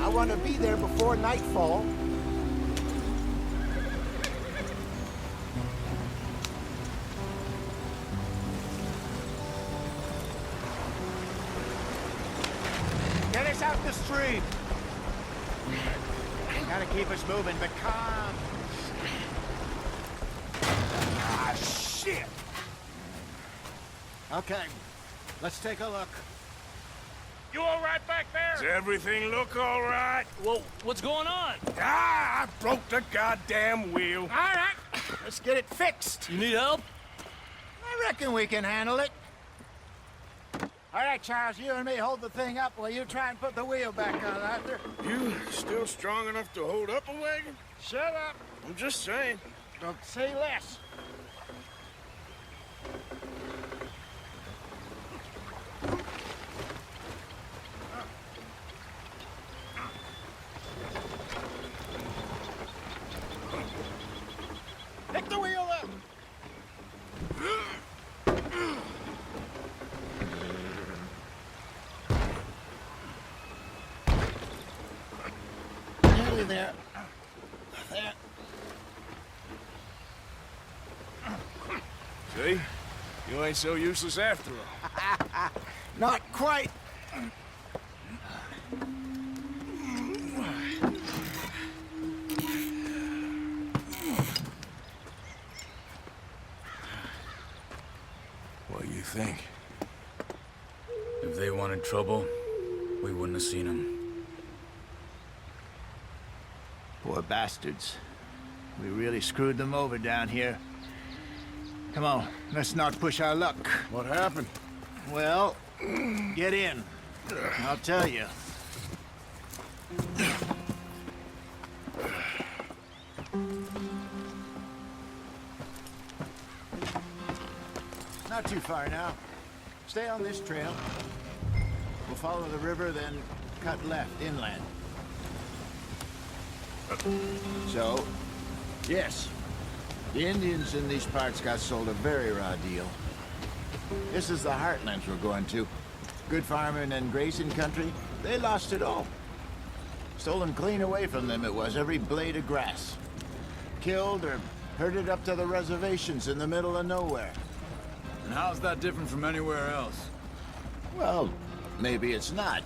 I want to be there before nightfall. Get us out the stream. Gotta keep us moving, but calm. Ah, shit! Okay, let's take a look. You all right back there? Does everything look all right? Well, what's going on? Ah, I broke the goddamn wheel. All right, let's get it fixed. You need help? I reckon we can handle it. All right, Charles, you and me hold the thing up while you try and put the wheel back on, Arthur. You still strong enough to hold up a wagon? Shut up. I'm just saying. Don't say less. Pick the wheel up. Nearly there. There. See? You ain't so useless after all. Not quite. What do you think? If they wanted trouble, we wouldn't have seen them. Poor bastards. We really screwed them over down here. Come on, let's not push our luck. What happened? Well, get in. I'll tell you. Not too far now. Stay on this trail. We'll follow the river, then cut left inland. So, yes, the Indians in these parts got sold a very raw deal. This is the heartlands we're going to. Good farming and grazing country, they lost it all. Stolen clean away from them it was, every blade of grass. Killed or herded up to the reservations in the middle of nowhere. And how's that different from anywhere else? Well, maybe it's not.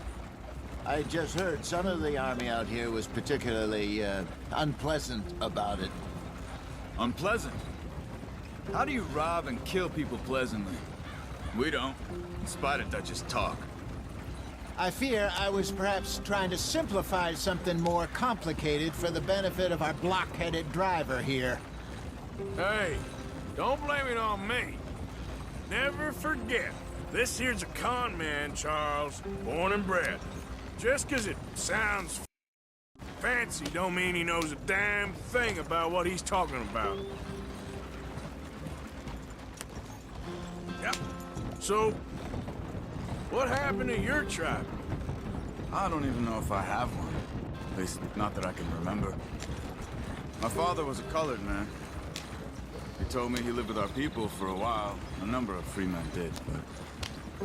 I just heard some of the army out here was particularly, unpleasant about it. Unpleasant? How do you rob and kill people pleasantly? We don't, in spite of Dutch's talk. I fear I was perhaps trying to simplify something more complicated for the benefit of our block-headed driver here. Hey, don't blame it on me. Never forget, this here's a con man, Charles, born and bred. Just 'cause it sounds fancy don't mean he knows a damn thing about what he's talking about. Yep. So, what happened to your tribe? I don't even know if I have one. At least, not that I can remember. My father was a colored man. He told me he lived with our people for a while. A number of free men did, but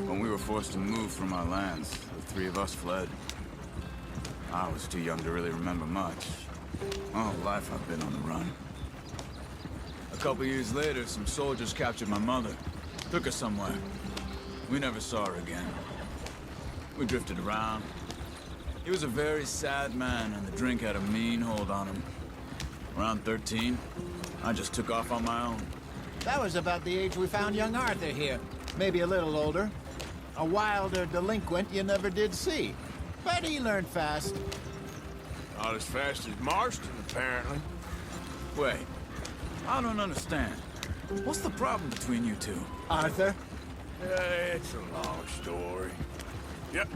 when we were forced to move from our lands, the three of us fled. I was too young to really remember much. My whole life I've been on the run. A couple years later, some soldiers captured my mother. Took her somewhere. We never saw her again. We drifted around. He was a very sad man, and the drink had a mean hold on him. Around 13, I just took off on my own. That was about the age we found young Arthur here. Maybe a little older. A wilder delinquent you never did see. But he learned fast. Not as fast as Marston, apparently. Wait, I don't understand. What's the problem between you two? Arthur? It's a long story. Yep.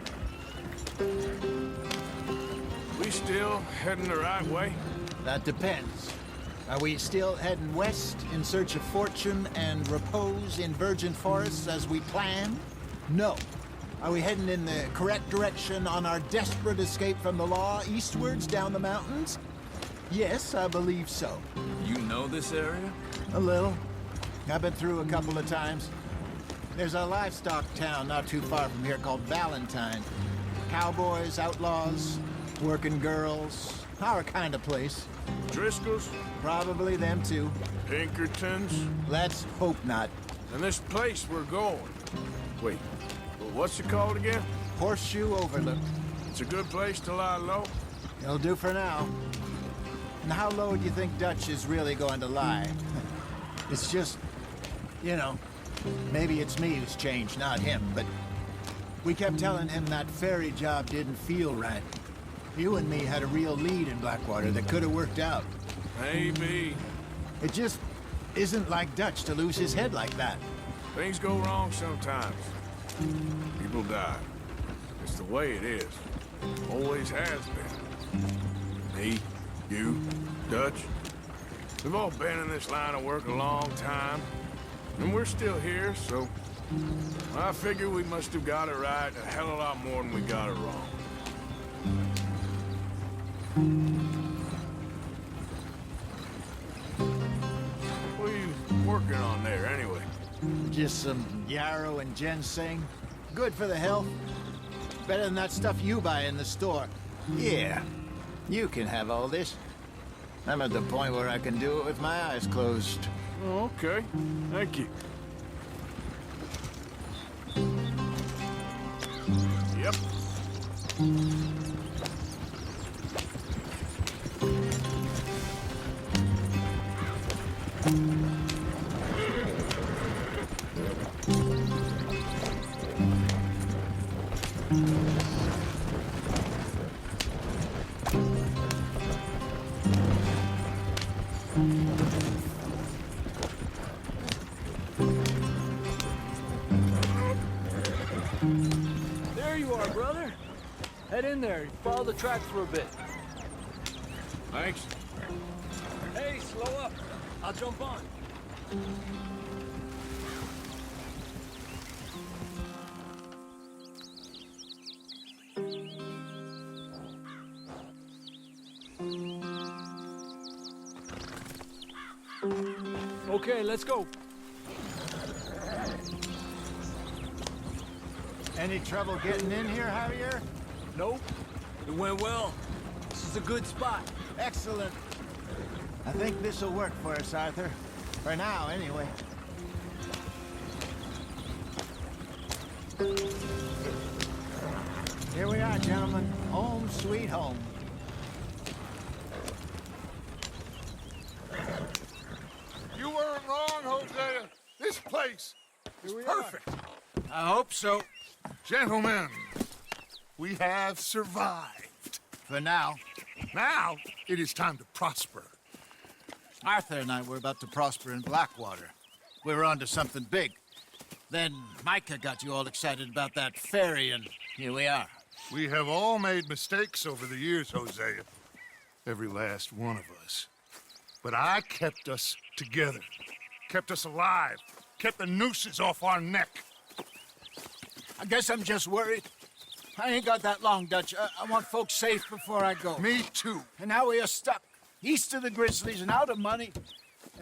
We still heading the right way? That depends. Are we still heading west in search of fortune and repose in virgin forests as we planned? No. Are we heading in the correct direction on our desperate escape from the law eastwards down the mountains? Yes, I believe so. You know this area? A little. I've been through a couple of times. There's a livestock town not too far from here called Valentine. Cowboys, outlaws, working girls, our kind of place. Driscoll's, Probably them too. Pinkertons, Let's hope not. and this place we're going. Wait, what's it called again? Horseshoe Overlook. It's a good place to lie low. It'll do for now. And how low do you think Dutch is really going to lie? It's just, you know, maybe it's me who's changed, not him, but we kept telling him that ferry job didn't feel right. You and me had a real lead in Blackwater that could have worked out. Maybe. It just isn't like Dutch to lose his head like that. Things go wrong sometimes. People die. It's the way it is. Always has been. Me, you, Dutch. We've all been in this line of work a long time. And we're still here, so... I figure we must have got it right a hell of a lot more than we got it wrong. What are you working on there, anyway? Just some yarrow and ginseng. Good for the health. Better than that stuff you buy in the store. Yeah, you can have all this. I'm at the point where I can do it with my eyes closed. Oh, okay. Thank you. Yep. There you are, brother. Head in there. Follow the track for a bit. Thanks. Hey, slow up. I'll jump on. Okay, let's go. Any trouble getting in here, Javier? Nope. It went well. This is a good spot. Excellent. I think this'll work for us, Arthur. For now, anyway. Here we are, gentlemen. Home sweet home. You weren't wrong, Hosea. This place is perfect. I hope so. Gentlemen, we have survived. For now. Now, it is time to prosper. Arthur and I were about to prosper in Blackwater. We were onto something big. Then Micah got you all excited about that ferry, and here we are. We have all made mistakes over the years, Hosea. Every last one of us. But I kept us together. Kept us alive. Kept the nooses off our neck. I guess I'm just worried. I ain't got that long, Dutch. I want folks safe before I go. Me too. And now we are stuck, east of the Grizzlies and out of money,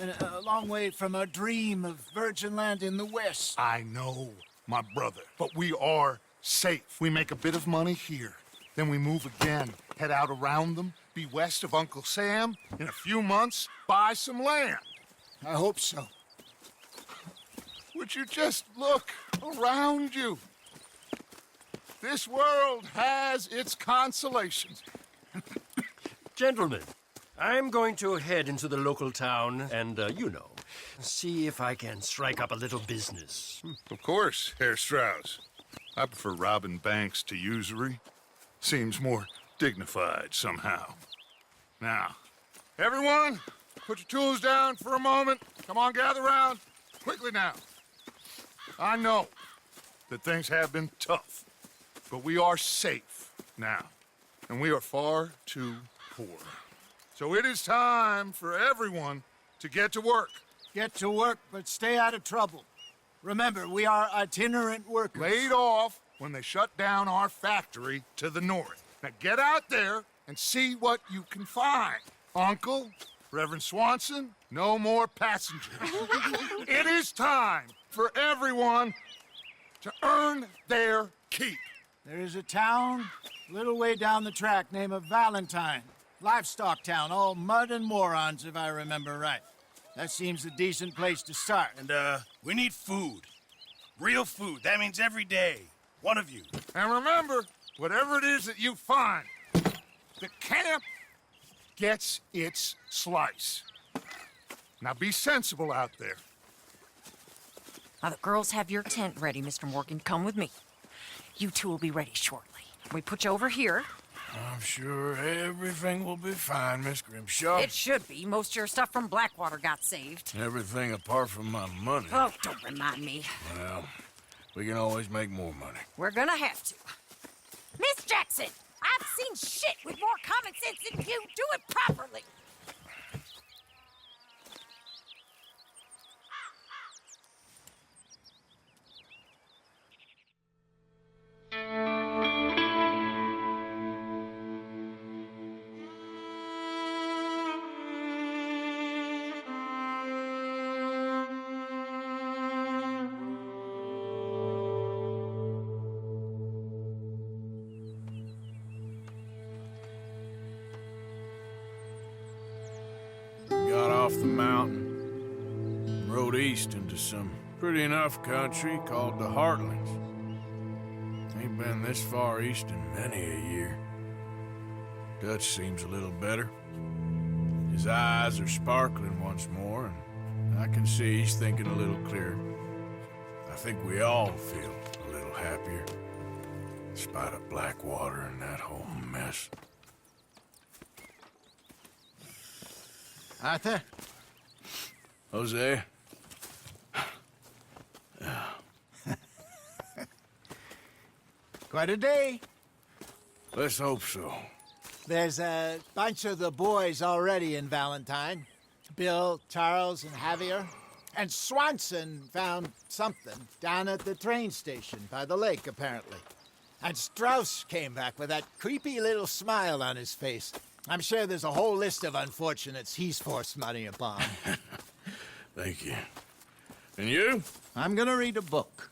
and a long way from our dream of virgin land in the west. I know, my brother. But we are safe. We make a bit of money here. Then we move again. Head out around them. Be west of Uncle Sam. In a few months, buy some land. I hope so. Would you just look around you? This world has its consolations. Gentlemen, I'm going to head into the local town and, see if I can strike up a little business. Of course, Herr Strauss. I prefer robbing banks to usury. Seems more dignified somehow. Now, everyone, put your tools down for a moment. Come on, gather round. Quickly now. I know that things have been tough, but we are safe now, and we are far too poor. So it is time for everyone to get to work. Get to work, but stay out of trouble. Remember, we are itinerant workers. Laid off when they shut down our factory to the north. Now get out there and see what you can find. Uncle, Reverend Swanson, no more passengers. It is time for everyone to earn their keep. There is a town Little way down the track, name of Valentine. Livestock town, all mud and morons, if I remember right. That seems a decent place to start. And, we need food. Real food. That means every day. One of you. And remember, whatever it is that you find, the camp gets its slice. Now be sensible out there. Now, the girls have your tent ready, Mr. Morgan. Come with me. You two will be ready shortly. We put you over here. I'm sure everything will be fine, Miss Grimshaw. It should be. Most of your stuff from Blackwater got saved. Everything apart from my money. Oh, don't remind me. Well, we can always make more money. We're gonna have to. Miss Jackson, I've seen shit with more common sense than you. Do it properly. Got off the mountain, rode east into some pretty enough country called the Heartlands. Ain't been this far east in many a year. Dutch seems a little better. His eyes are sparkling once more, and I can see he's thinking a little clearer. I think we all feel a little happier, in spite of Blackwater and that whole mess. Arthur? Jose? Quite a day. Let's hope so. There's a bunch of the boys already in Valentine. Bill, Charles, and Javier. And Swanson found something down at the train station by the lake, apparently. And Strauss came back with that creepy little smile on his face. I'm sure there's a whole list of unfortunates he's forced money upon. Thank you. And you? I'm gonna read a book.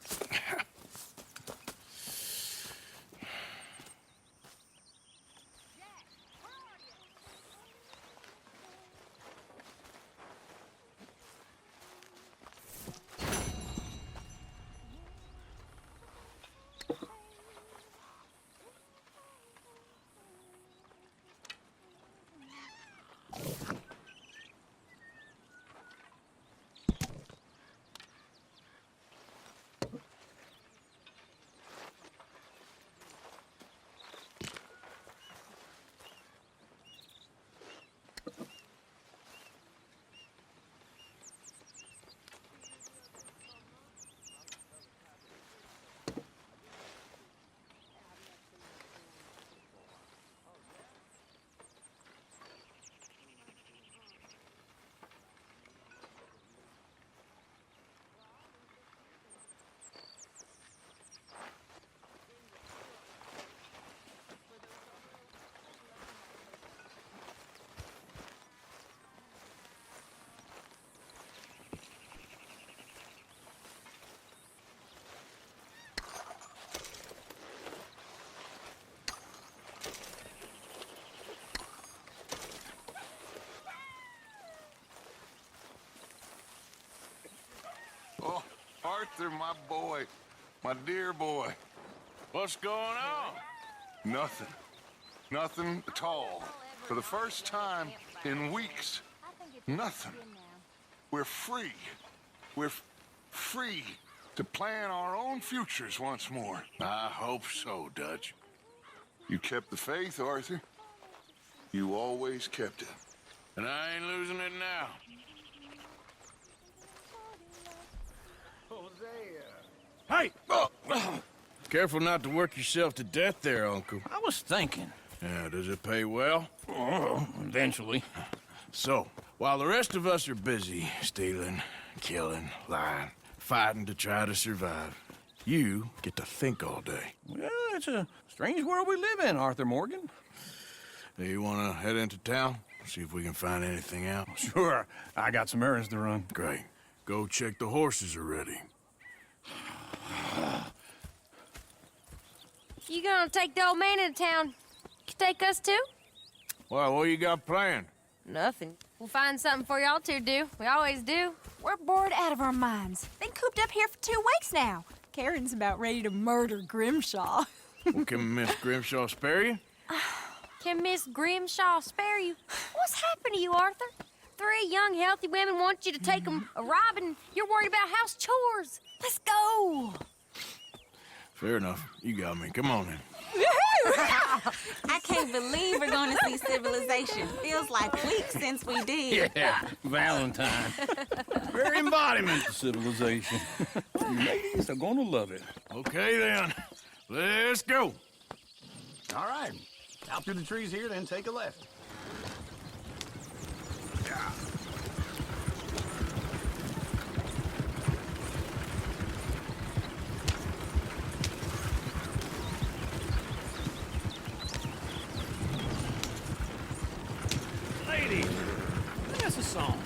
Oh, Arthur, my boy. My dear boy. What's going on? Nothing. Nothing at all. For the first time in weeks, nothing. We're free. We're free to plan our own futures once more. I hope so, Dutch. You kept the faith, Arthur. You always kept it. And I ain't losing it now. Hey! Careful not to work yourself to death there, Uncle. I was thinking. Yeah, does it pay well? Oh, eventually. So, while the rest of us are busy stealing, killing, lying, fighting to try to survive, you get to think all day. Well, it's a strange world we live in, Arthur Morgan. Do you want to head into town? See if we can find anything out? Sure. I got some errands to run. Great. Go check the horses are ready. If you gonna take the old man into town, you take us too? Well, what you got planned? Nothing. We'll find something for y'all to do. We always do. We're bored out of our minds. Been cooped up here for 2 weeks now. Karen's about ready to murder Grimshaw. Well, can Miss Grimshaw spare you? Can Miss Grimshaw spare you? What's happened to you, Arthur? 3 young, healthy women want you to take them a robbing. You're worried about house chores. Let's go. Fair enough. You got me. Come on then. I can't believe we're going to see civilization. Feels like weeks since we did. Yeah, Valentine. Very embodiment of civilization. You ladies are gonna love it. Okay then. Let's go. All right. Out through the trees here, then take a left. Lady, sing us a song.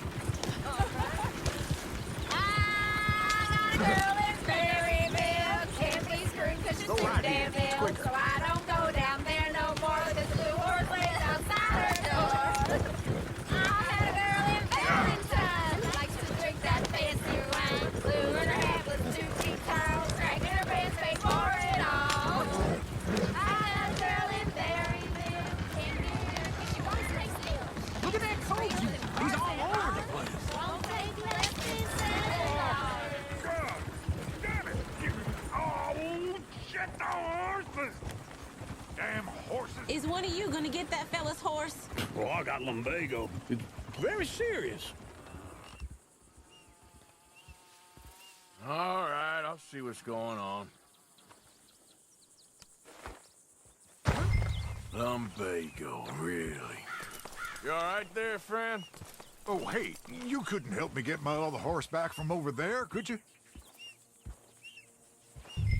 Go right in. So I don't go down there no more. There's a blue horse laying outside her door. I had a girl in Valentine. Likes to drink that fancy wine. Blue in her hat with 2 cheap towels. Dragging her pants paid for it all. I had a girl in Berryville. Can't be here 'cause she won't stay still. Look at that coach. He's all over the place. Won't take less than $7. Damn it! Oh, shit, the horses! Damn horses! Is one of you going to get that fella's horse? Oh, I got lumbago. It's very serious. All right, I'll see what's going on. Lumbago, really? You all right there, friend? Oh, hey, you couldn't help me get my other horse back from over there, could you?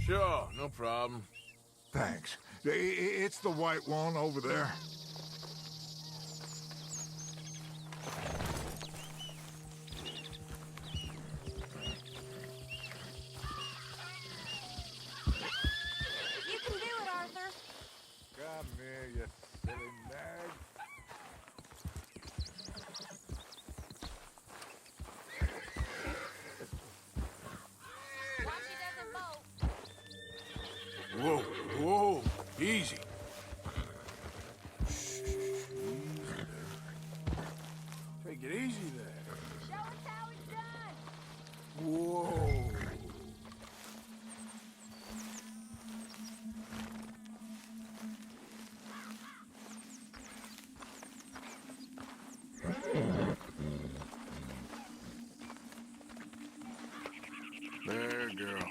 Sure, no problem. Thanks. It's the white one over there. You can do it, Arthur. Come here, you silly nag. Watch he doesn't bolt. Whoa, whoa, easy. Shh, easy there. Take it easy there. Show us how it's done. Whoa. There, girl.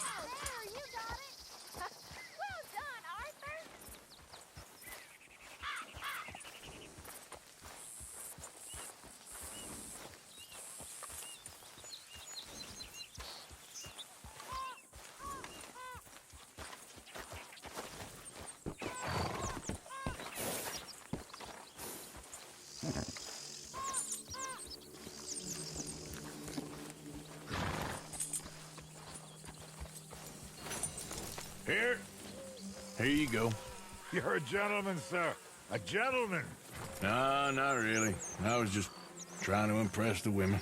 There, you got it. Well done, Arthur. Here. Here you go. You're a gentleman, sir. A gentleman. No, not really. I was just trying to impress the women.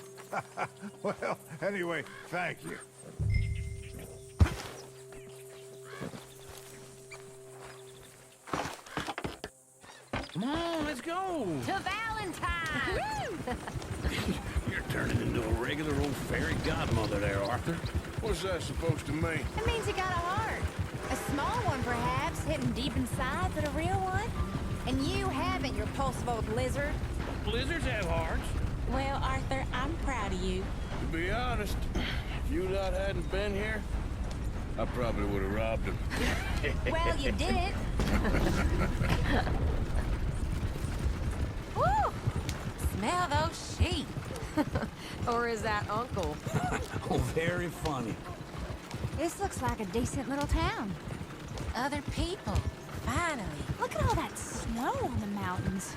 Well, anyway, thank you. Come on, let's go. To Valentine. You're turning into a regular old fairy godmother there, Arthur. What's that supposed to mean? It means you got a heart. A small one, perhaps, hidden deep inside, but a real one. And you haven't, you repulsive old lizard. Blizzards have hearts. Well, Arthur, I'm proud of you. To be honest, if you lot hadn't been here, I probably would have robbed him. Well, you didn't. Woo! Smell those sheep. Or is that Uncle? Oh, very funny. This looks like a decent little town. Other people. finally. Look at all that snow on the mountains.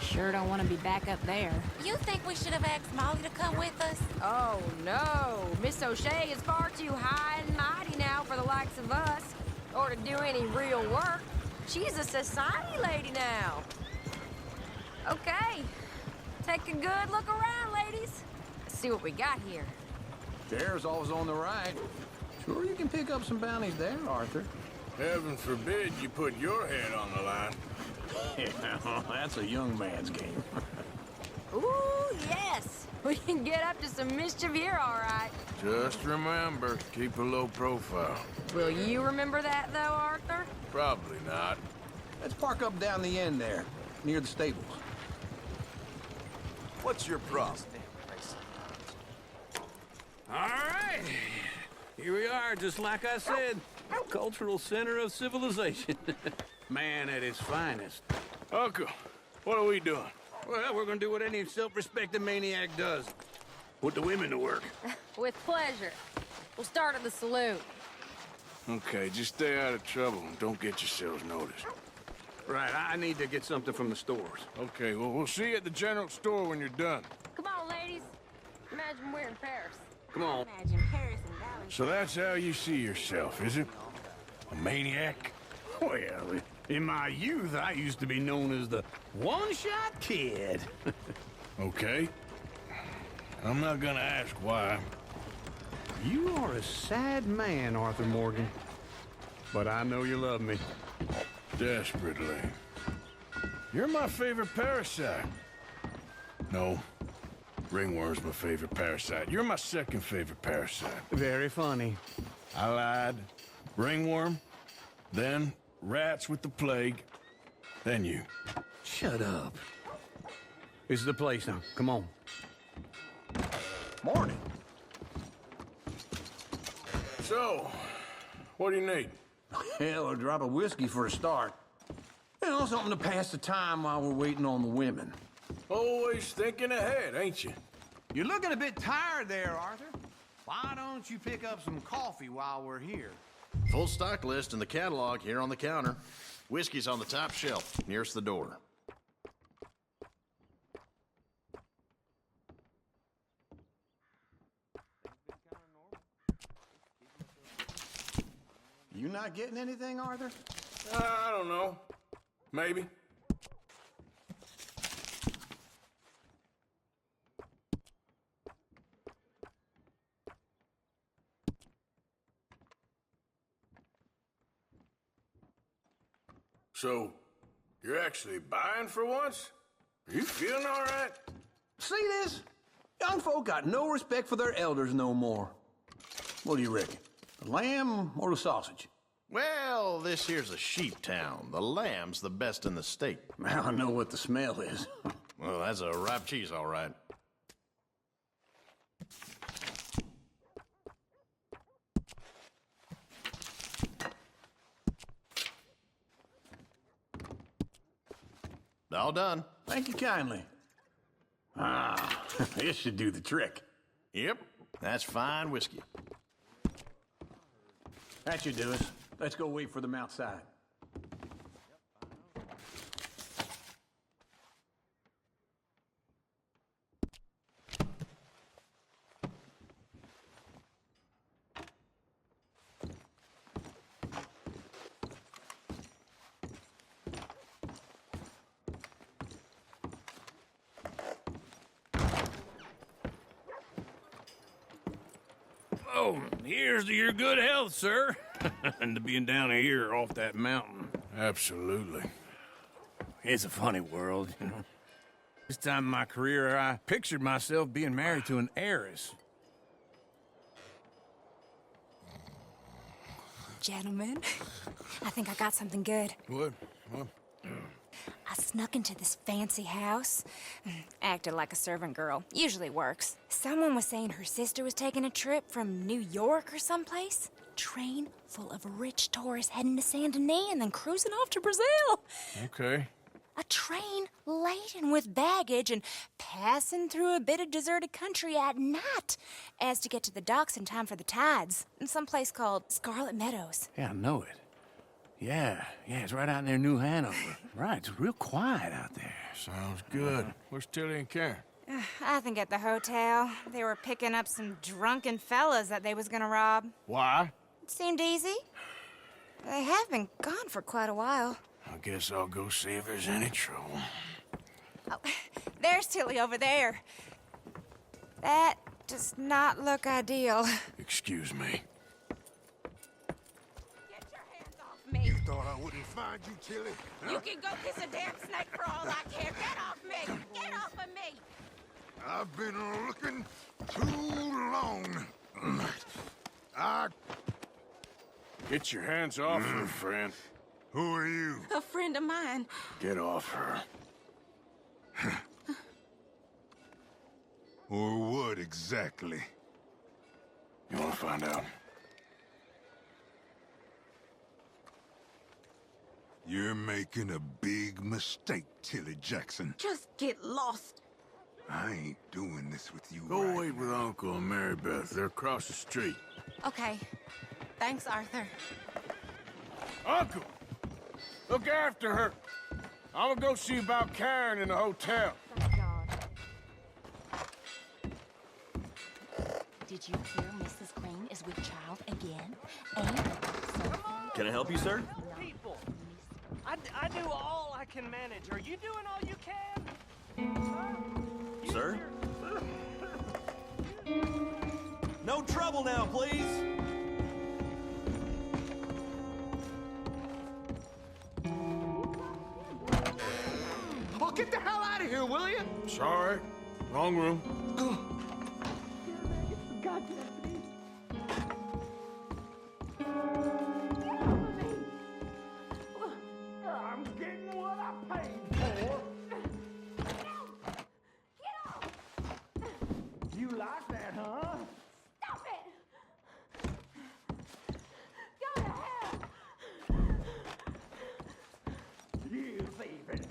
Sure don't want to be back up there. You think we should have asked Molly to come with us? Oh, no. Miss O'Shea is far too high and mighty now for the likes of us, or to do any real work. She's a society lady now. Okay. Take a good look around, ladies. Let's see what we got here. Chair's always on the right. Sure you can pick up some bounties there, Arthur. Heaven forbid you put your head on the line. Yeah, that's a young man's game. Ooh, yes. We can get up to some mischief here, all right. Just remember, keep a low profile. Will you remember that, though, Arthur? Probably not. Let's park up down the end there, near the stables. What's your problem? All right. Here we are, just like I said. Cultural center of civilization. Man at his finest. Uncle, what are we doing? Well, we're gonna do what any self-respecting maniac does. Put the women to work. With pleasure. We'll start at the saloon. Okay, just stay out of trouble and don't get yourselves noticed. Right, I need to get something from the stores. Okay, well, we'll see you at the general store when you're done. Come on, ladies. Imagine we're in Paris. Come on. Imagine Paris and Valley. So that's how you see yourself, is it? A maniac? Well, in my youth, I used to be known as the one-shot kid. Okay. I'm not gonna ask why. You are a sad man, Arthur Morgan. But I know you love me. Desperately. You're my favorite parasite. No. Ringworm's my favorite parasite. You're my second favorite parasite. Very funny. I lied. Ringworm, then rats with the plague, then you. Shut up. This is the place now. Come on. Morning. So, what do you need? Hell, a drop of whiskey for a start. You know, something to pass the time while we're waiting on the women. Always thinking ahead, ain't you? You're looking a bit tired there, Arthur. Why don't you pick up some coffee while we're here? Full stock list in the catalog here on the counter. Whiskey's on the top shelf, nearest the door. You not getting anything, Arthur? I don't know. Maybe. So, you're actually buying for once? Are you feeling all right? See this? Young folk got no respect for their elders no more. What do you reckon? The lamb or the sausage? Well, this here's a sheep town. The lamb's the best in the state. Now I know what the smell is. Well, that's a ripe cheese, all right. All done. Thank you kindly. Ah, this should do the trick. Yep, that's fine whiskey. That should do us. Let's go wait for them outside. Oh, here's to your good health, sir. And to being down here off that mountain. Absolutely. It's a funny world, you know. This time in my career, I pictured myself being married to an heiress. Gentlemen, I think I got something good. What? I snuck into this fancy house. Acted like a servant girl. Usually works. Someone was saying her sister was taking a trip from New York or someplace. Train full of rich tourists heading to Saint Denis and then cruising off to Brazil. Okay. A train laden with baggage and passing through a bit of deserted country at night as to get to the docks in time for the tides in some place called Scarlet Meadows. Yeah, I know it. Yeah, it's right out near New Hanover. Right, it's real quiet out there. Sounds good. Where's Tilly and Karen? I think at the hotel. They were picking up some drunken fellas that they was gonna rob. Why? It seemed easy. They have been gone for quite a while. I guess I'll go see if there's any trouble. Oh, there's Tilly over there. That does not look ideal. Excuse me. Get your hands off me. You thought I wouldn't find you, Tilly? You can go kiss a damn snake for all I care. Get off me! Get off of me! I've been looking too long. Get your hands off her, friend. Who are you? A friend of mine. Get off her. Or what exactly? You want to find out? You're making a big mistake, Tilly Jackson. Just get lost. I ain't doing this with you. Go right wait with now. Uncle and Mary Beth. They're across the street. Okay. Thanks, Arthur. Uncle! Look after her. I'm gonna go see about Karen in the hotel. Did you hear Mrs. Crane is with child again? And Can I help you, sir? People, I do all I can manage. Are you doing all you can? Sir? No trouble now, please. Oh, get the hell out of here, will you? Sorry. Wrong room. I'm getting what I paid for. You like that, huh? Stop it! Go to hell! You thieving bitch.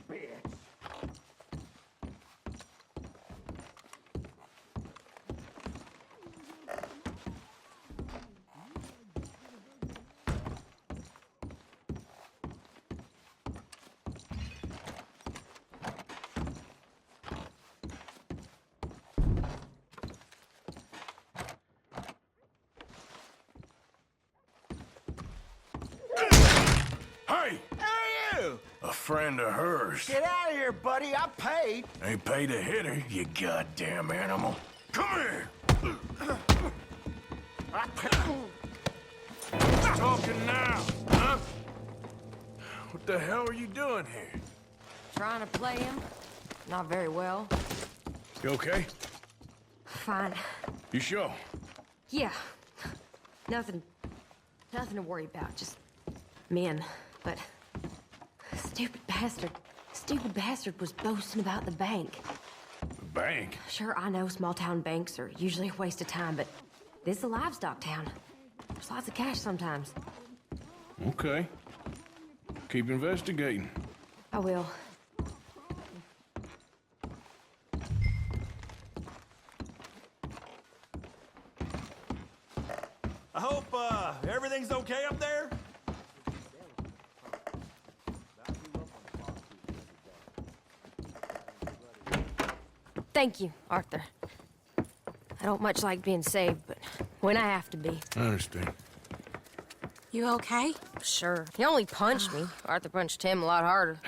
Hey! Who are you? A friend of hers. Get out of here, buddy. I paid. Ain't paid to hit her, you goddamn animal. Come here! Who's talking now, huh? What the hell are you doing here? Trying to play him? Not very well. You okay? Fine. You sure? Yeah. Nothing to worry about. Just men. But stupid bastard was boasting about the bank. The bank? Sure, I know small town banks are usually a waste of time, but this is a livestock town. There's lots of cash sometimes. Okay. Keep investigating. I will. I hope, everything's okay up there? Thank you, Arthur. I don't much like being saved, but when I have to be. I understand. You okay? Sure. He only punched me. Arthur punched him a lot harder.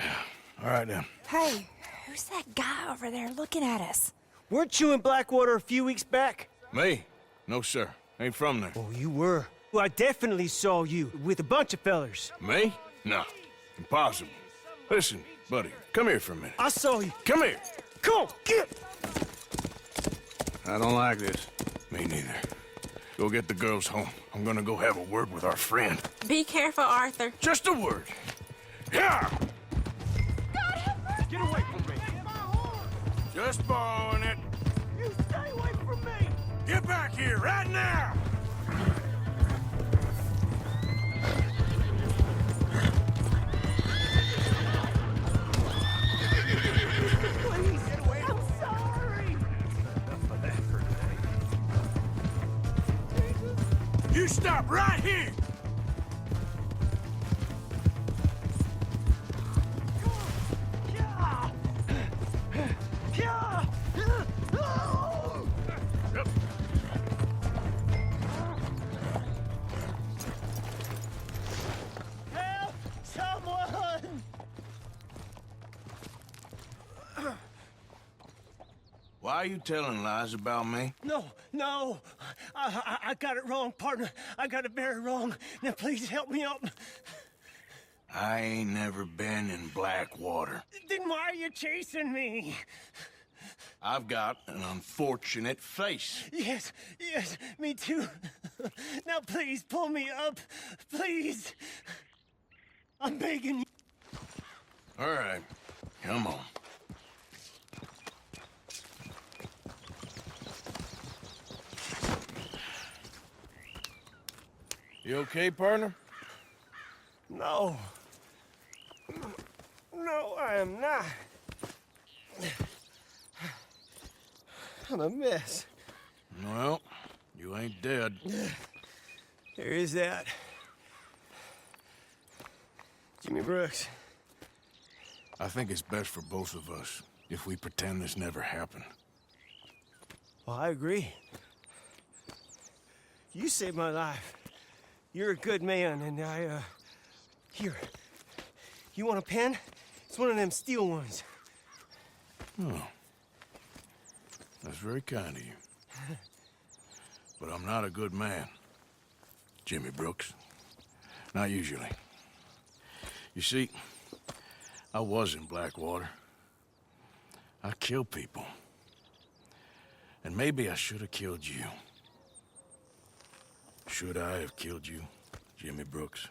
All right, then. Hey, who's that guy over there looking at us? Weren't you in Blackwater a few weeks back? Me? No, sir. Ain't from there. Oh, you were. Well, I definitely saw you with a bunch of fellers. Me? No. Impossible. Listen, buddy, come here for a minute. I saw you. Come here. Come on, get! I don't like this. Me neither. Go get the girls home. I'm gonna go have a word with our friend. Be careful, Arthur. Just a word. Yeah! Get away from me. Just borrowing it. You stay away from me. Get back here right now! Please get away. I'm sorry. You stop right here! Why are you telling lies about me? No, no. I got it wrong, partner. I got it very wrong. Now, please help me up. I ain't never been in Blackwater. Then why are you chasing me? I've got an unfortunate face. Yes, me too. Now, please, pull me up. Please. I'm begging you. All right, come on. You okay, partner? No. No, I am not. I'm a mess. Well, you ain't dead. There is that. Jimmy Brooks. I think it's best for both of us if we pretend this never happened. Well, I agree. You saved my life. You're a good man, and Here. You want a pen? It's one of them steel ones. Oh. That's very kind of you. But I'm not a good man, Jimmy Brooks. Not usually. You see, I was in Blackwater. I killed people. And maybe I should have killed you. Should I have killed you, Jimmy Brooks?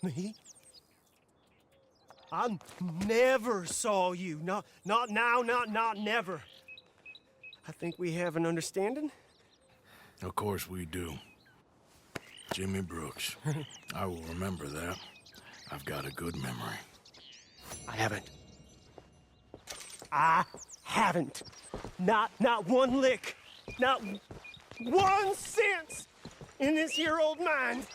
Me? I never saw you. Not now, not never. I think we have an understanding. Of course we do. Jimmy Brooks. I will remember that. I've got a good memory. I haven't. Not one lick. Not 1 cent in this here old mine.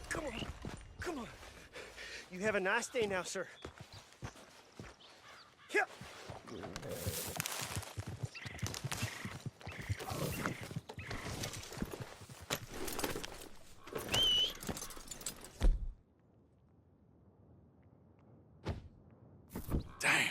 Come on. You have a nice day now, sir. Here. Damn.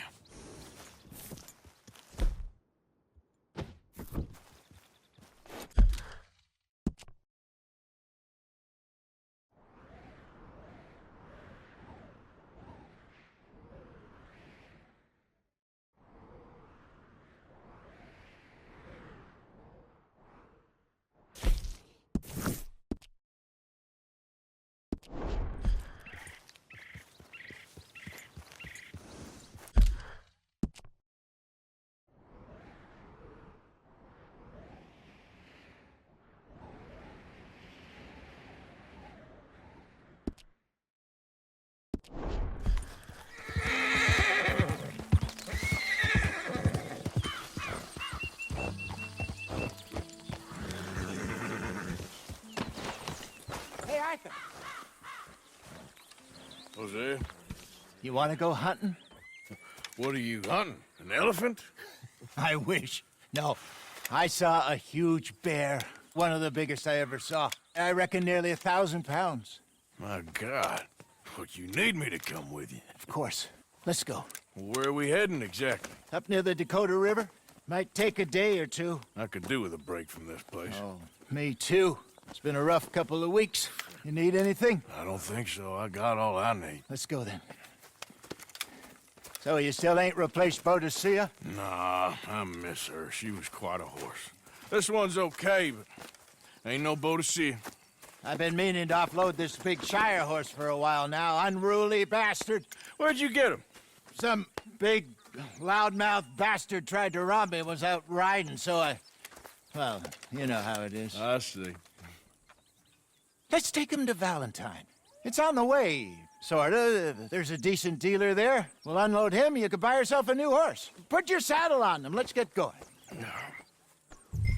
Hey, Arthur. Jose? You want to go hunting? What are you hunting? An elephant? I wish. No. I saw a huge bear. One of the biggest I ever saw. I reckon nearly 1,000 pounds. My God. But you need me to come with you. Of course. Let's go. Where are we heading exactly? Up near the Dakota River. Might take a day or two. I could do with a break from this place. Oh, me too. It's been a rough couple of weeks. You need anything? I don't think so. I got all I need. Let's go then. So you still ain't replaced Boadicea? Nah, I miss her. She was quite a horse. This one's okay, but ain't no Boadicea. I've been meaning to offload this big Shire horse for a while now. Unruly bastard. Where'd you get him? Some big, loudmouth bastard tried to rob me and was out riding, so I... Well, you know how it is. I see. Let's take him to Valentine. It's on the way, sorta. There's a decent dealer there. We'll unload him, you could buy yourself a new horse. Put your saddle on him, let's get going.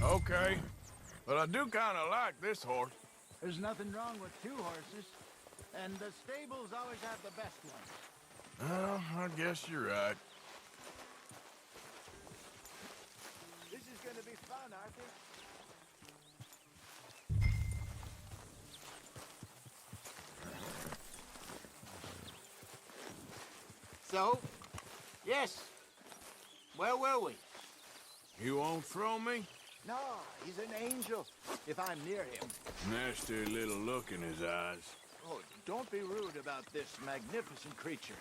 Okay. But I do kind of like this horse. There's nothing wrong with two horses, and the stables always have the best ones. Well, I guess you're right. This is gonna be fun, Arthur. So, yes, Where were we? You won't throw me? No, he's an angel, if I'm near him. Nasty little look in his eyes. Oh, don't be rude about this magnificent creature.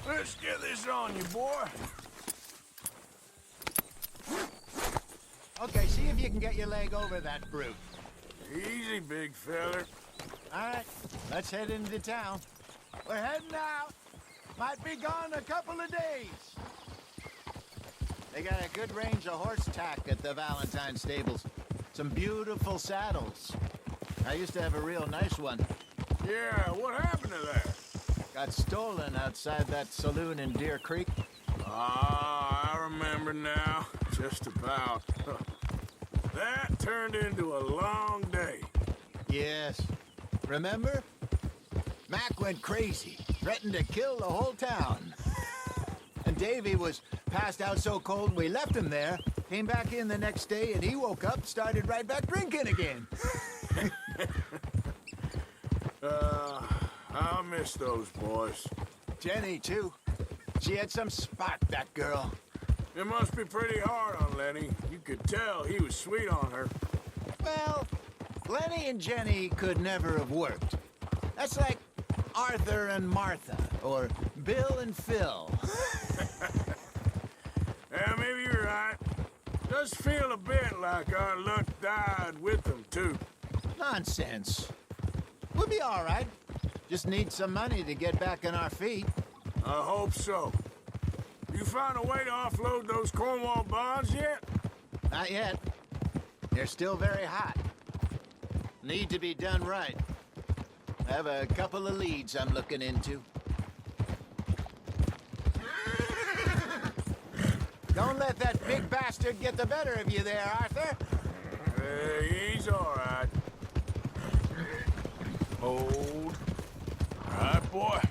Let's get this on you, boy. Okay, see if you can get your leg over that brute. Easy, big feller. All right, let's head into town. We're heading out. Might be gone a couple of days. They got a good range of horse tack at the Valentine stables. Some beautiful saddles. I used to have a real nice one. Yeah, what happened to that? Got stolen outside that saloon in Deer Creek. Ah, I remember now. Just about. That turned into a long day. Yes. Remember? Mac went crazy, threatened to kill the whole town. And Davy was passed out so cold we left him there, came back in the next day, and he woke up, started right back drinking again. I'll miss those boys. Jenny, too. She had some spark, that girl. It must be pretty hard on Lenny. You could tell he was sweet on her. Well, Lenny and Jenny could never have worked. That's like Arthur and Martha, or Bill and Phil. Yeah, maybe you're right. Does feel a bit like our luck died with them, too. Nonsense. We'll be all right. Just need some money to get back on our feet. I hope so. You found a way to offload those Cornwall bonds yet? Not yet. They're still very hot. Need to be done right. I have a couple of leads I'm looking into. Don't let that big bastard get the better of you there, Arthur. He's all right. Hold. All right, boy.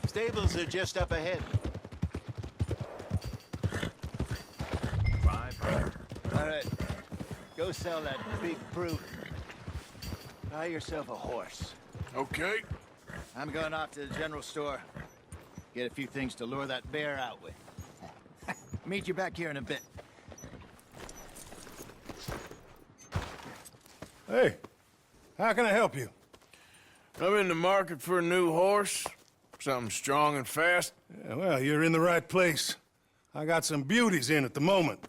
Stables are just up ahead. All right. Go sell that big brute. Buy yourself a horse. Okay. I'm going off to the general store. Get a few things to lure that bear out with. Meet you back here in a bit. Hey, how can I help you? I'm in the market for a new horse. Something strong and fast. Yeah, well, you're in the right place. I got some beauties in at the moment.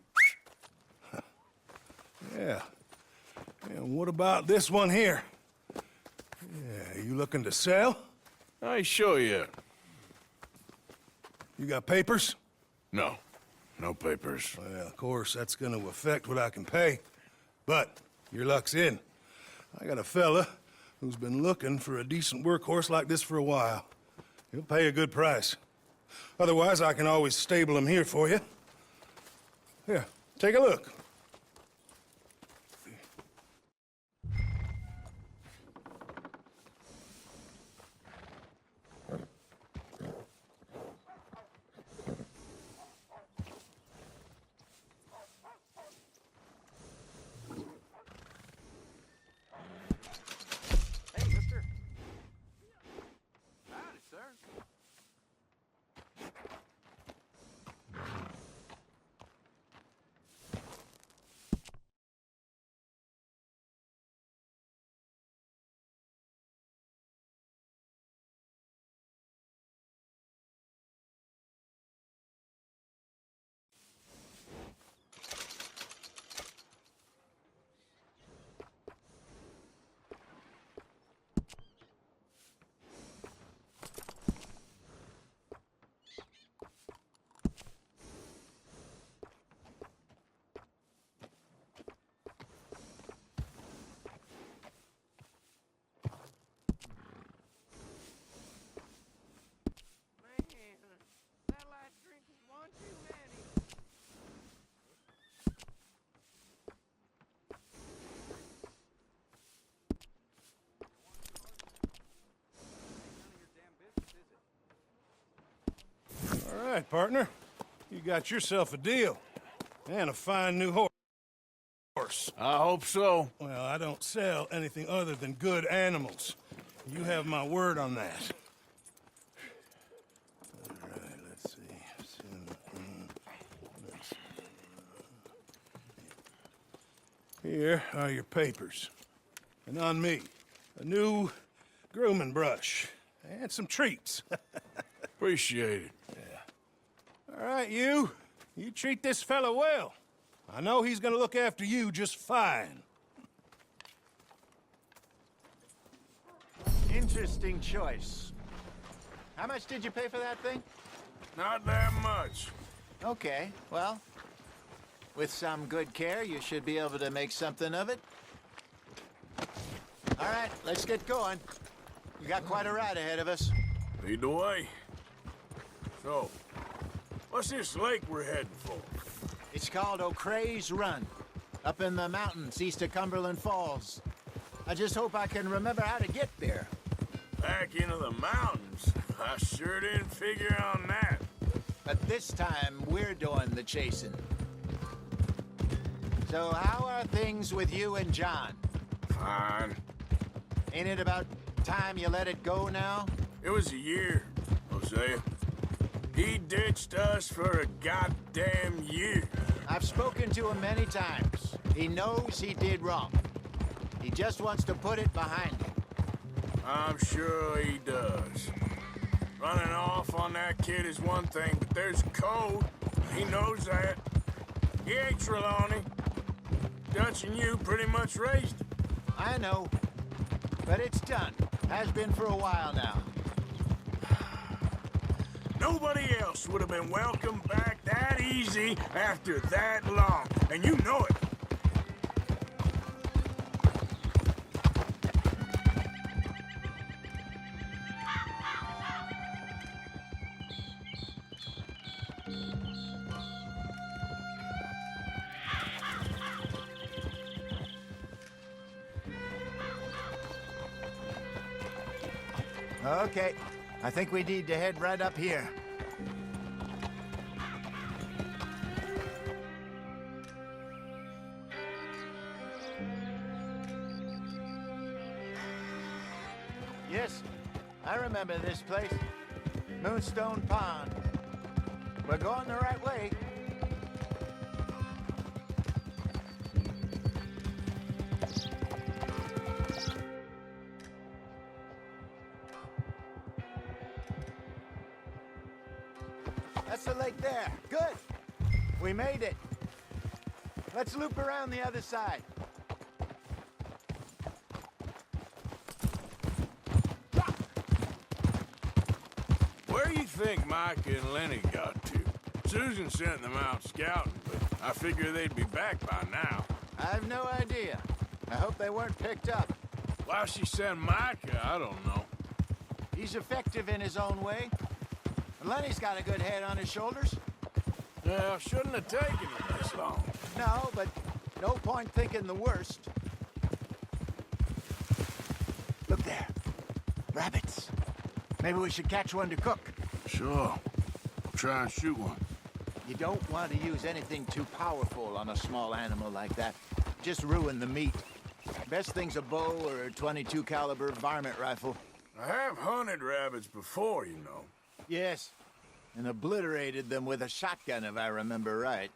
Yeah. And what about this one here? Yeah, you looking to sell? I show you. You got papers? No. No papers. Well, of course, that's gonna affect what I can pay. But your luck's in. I got a fella who's been looking for a decent workhorse like this for a while. He'll pay a good price. Otherwise, I can always stable him here for you. Here, take a look. All right, partner. You got yourself a deal. And a fine new horse. horse. I hope so. Well, I don't sell anything other than good animals. You have my word on that. All right, let's see. Here are your papers. And on me, a new grooming brush and some treats. Appreciate it. Yeah. All right, you treat this fella well. I know he's gonna look after you just fine. Interesting choice. How much did you pay for that thing? Not that much. Okay, well, with some good care, you should be able to make something of it. All right, let's get going. We got quite a ride ahead of us. Lead the way. So, what's this lake we're heading for? It's called O'Creagh's Run, up in the mountains east of Cumberland Falls. I just hope I can remember how to get there. Back into the mountains? I sure didn't figure on that. But this time, we're doing the chasing. So how are things with you and John? Fine. Ain't it about time you let it go now? It was a year, Hosea. He ditched us for a goddamn year. I've spoken to him many times. He knows he did wrong. He just wants to put it behind him. I'm sure he does. Running off on that kid is one thing, but there's a code. He knows that. He ain't Trelawney. Dutch and you pretty much raised him. I know. But it's done. Has been for a while now. Nobody else would have been welcomed back that easy after that long, and you know it. Okay, I think we need to head right up here. Yes, I remember this place. Moonstone Pond. We're going the right way. That's the lake there. Good. We made it. Let's loop around the other side. Where you think Mike and Lenny got to? Susan sent them out scouting, but I figure they'd be back by now. I've no idea. I hope they weren't picked up. Why she sent Micah, I don't know. He's effective in his own way. And Lenny's got a good head on his shoulders. Well, shouldn't have taken him this long. No, but no point thinking the worst. Look there. Rabbits. Maybe we should catch one to cook. Sure. Try and shoot one. You don't want to use anything too powerful on a small animal like that. Just ruin the meat. Best thing's a bow or a .22 caliber varmint rifle. I have hunted rabbits before, you know. Yes, and obliterated them with a shotgun, if I remember right.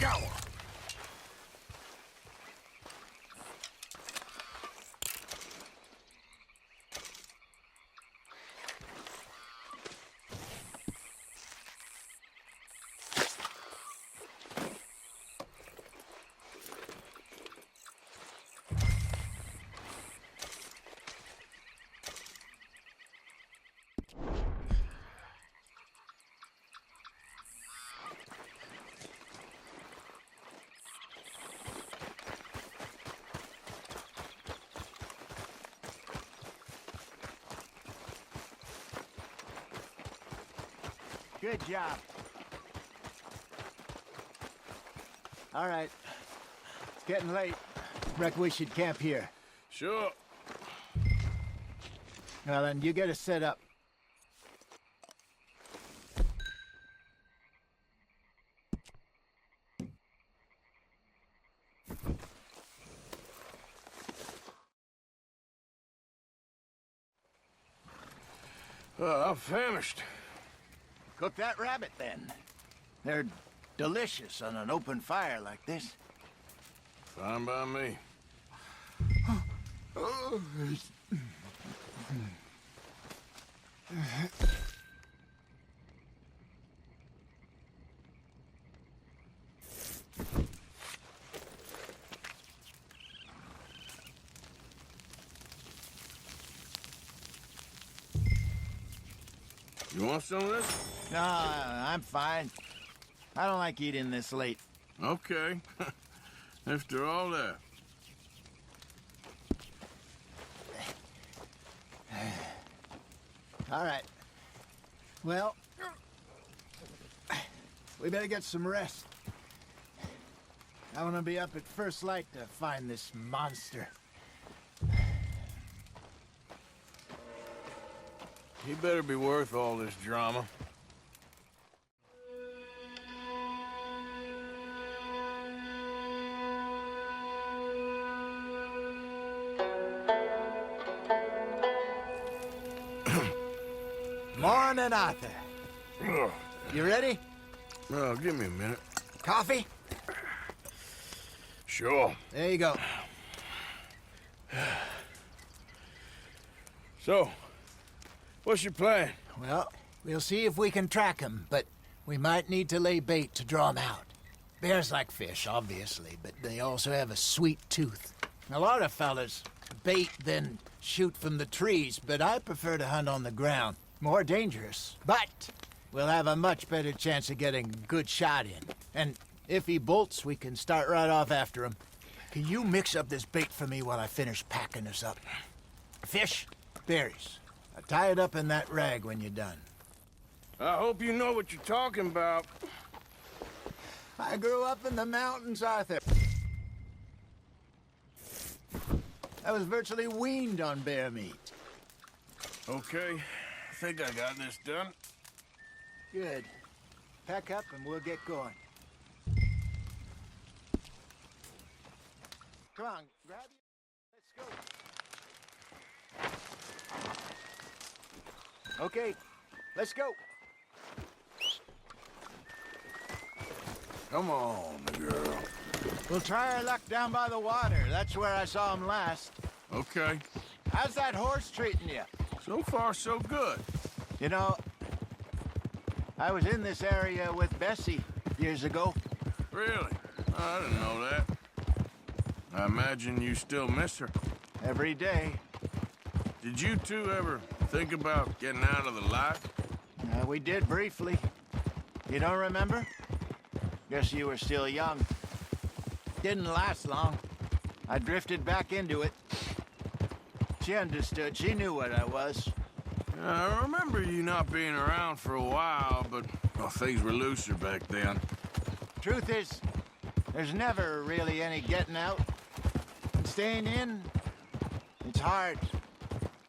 Go! Good job. All right. It's getting late. Reckon we should camp here. Sure. Well, then, you get us set up. I'm famished. Cook that rabbit, then. They're delicious on an open fire like this. Fine by me. You want some of this? No, I'm fine. I don't like eating this late. Okay. After all that. All right. Well, we better get some rest. I want to be up at first light to find this monster. He better be worth all this drama. Morning, Arthur. You ready? Well, give me a minute. Coffee? Sure. There you go. So, what's your plan? Well, we'll see if we can track him, but we might need to lay bait to draw him out. Bears like fish, obviously, but they also have a sweet tooth. A lot of fellas bait, then shoot from the trees, but I prefer to hunt on the ground. More dangerous, but we'll have a much better chance of getting a good shot in. And if he bolts, we can start right off after him. Can you mix up this bait for me while I finish packing this up? Fish, berries. Tie it up in that rag when you're done. I hope you know what you're talking about. I grew up in the mountains, Arthur. I was virtually weaned on bear meat. Okay, I think I got this done. Good. Pack up and we'll get going. Come on, grab you. Let's go. Okay, let's go. Come on, girl. We'll try our luck down by the water. That's where I saw him last. Okay. How's that horse treating you? So far, so good. You know, I was in this area with Bessie years ago. Really? I didn't know that. I imagine you still miss her. Every day. Did you two ever think about getting out of the life? We did briefly. You don't remember? Guess you were still young. Didn't last long. I drifted back into it. She understood. She knew what I was. I remember you not being around for a while, but well, things were looser back then. Truth is, there's never really any getting out. And staying in, it's hard.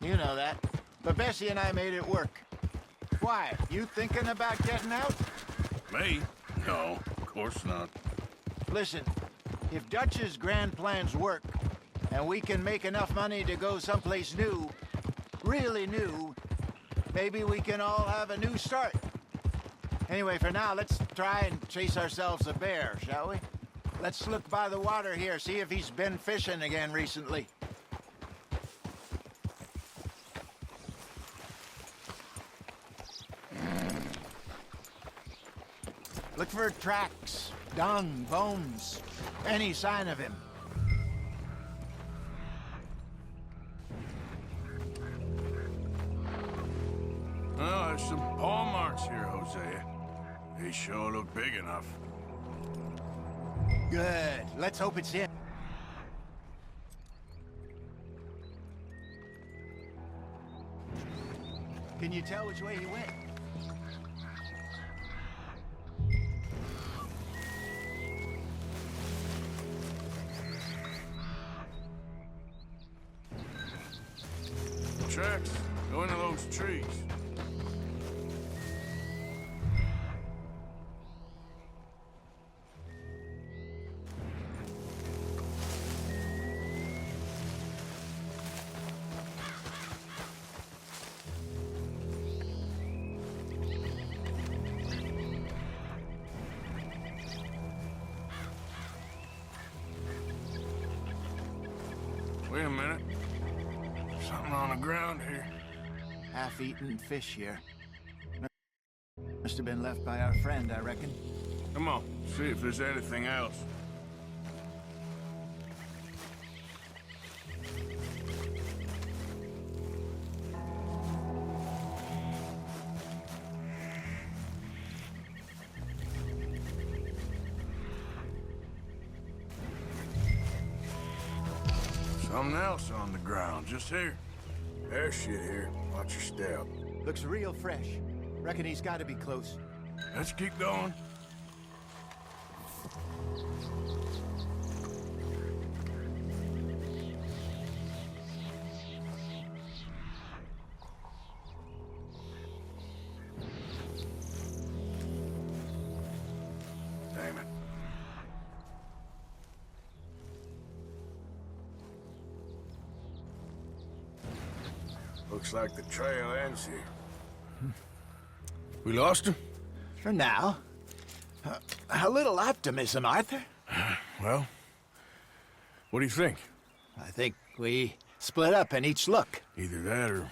You know that. But Bessie and I made it work. Why? You thinking about getting out? Me? No, of course not. Listen, if Dutch's grand plans work, and we can make enough money to go someplace new, really new, maybe we can all have a new start. Anyway, for now, let's try and chase ourselves a bear, shall we? Let's look by the water here, see if he's been fishing again recently. Look for tracks, dung, bones, any sign of him. Oh, there's some paw marks here, Hosea. They sure look big enough. Good. Let's hope it's him. Can you tell which way he went? Tracks. Go into those trees. Wait a minute. Something on the ground here. Half-eaten fish here. Must have been left by our friend, I reckon. Come on, see if there's anything else. Something else on the ground, just here. There's shit here. Watch your step. Looks real fresh. Reckon he's got to be close. Let's keep going. Damn it. Looks like the trail ends here. We lost him? For now. A little optimism, Arthur. Well, what do you think? I think we split up and each look. Either that or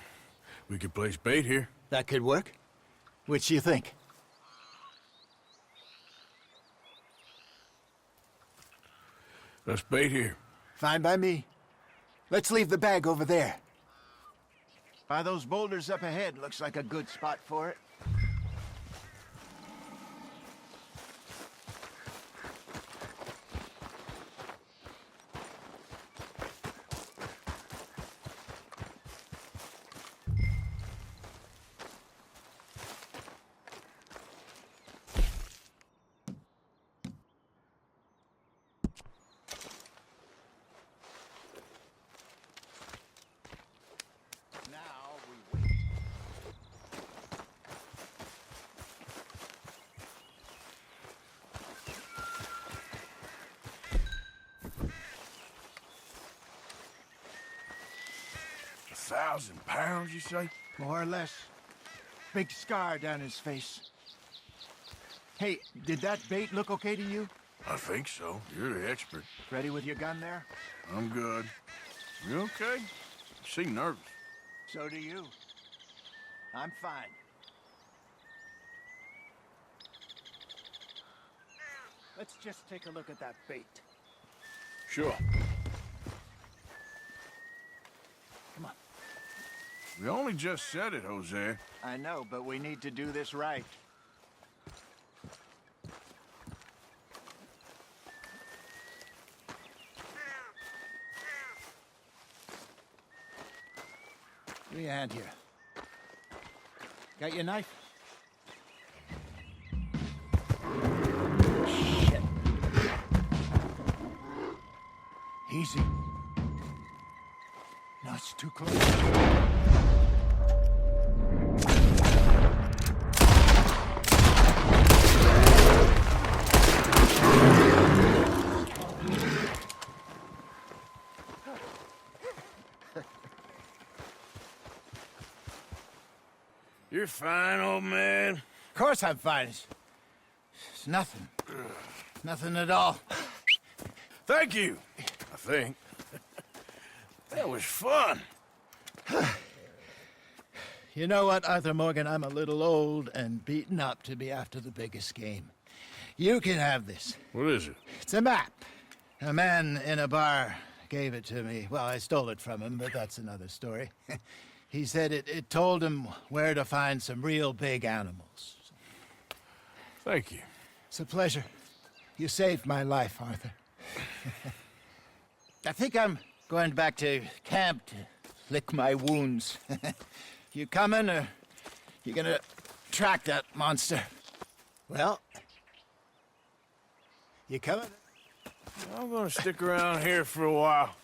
we could place bait here. That could work. Which do you think? Let's bait here. Fine by me. Let's leave the bag over there. By those boulders up ahead, looks like a good spot for it. £1,000, you say? More or less. Big scar down his face. Hey, did that bait look okay to you? I think so. You're the expert. Ready with your gun there? I'm good. You okay? You seem nervous. So do you. I'm fine. Let's just take a look at that bait. Sure. Come on. We only just said it, Jose. I know, but we need to do this right. Give me a hand here. Got your knife? Shit. Easy. No, it's too close. You're fine, old man. Of course I'm fine. It's nothing. Nothing at all. Thank you, I think. That was fun. You know what, Arthur Morgan? I'm a little old and beaten up to be after the biggest game. You can have this. What is it? It's a map. A man in a bar gave it to me. Well, I stole it from him, but that's another story. He said it told him where to find some real big animals. Thank you. It's a pleasure. You saved my life, Arthur. I think I'm going back to camp to lick my wounds. You coming, or you gonna track that monster? Well, you coming? I'm gonna stick around here for a while.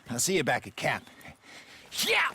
I'll see you back at camp. Yeah!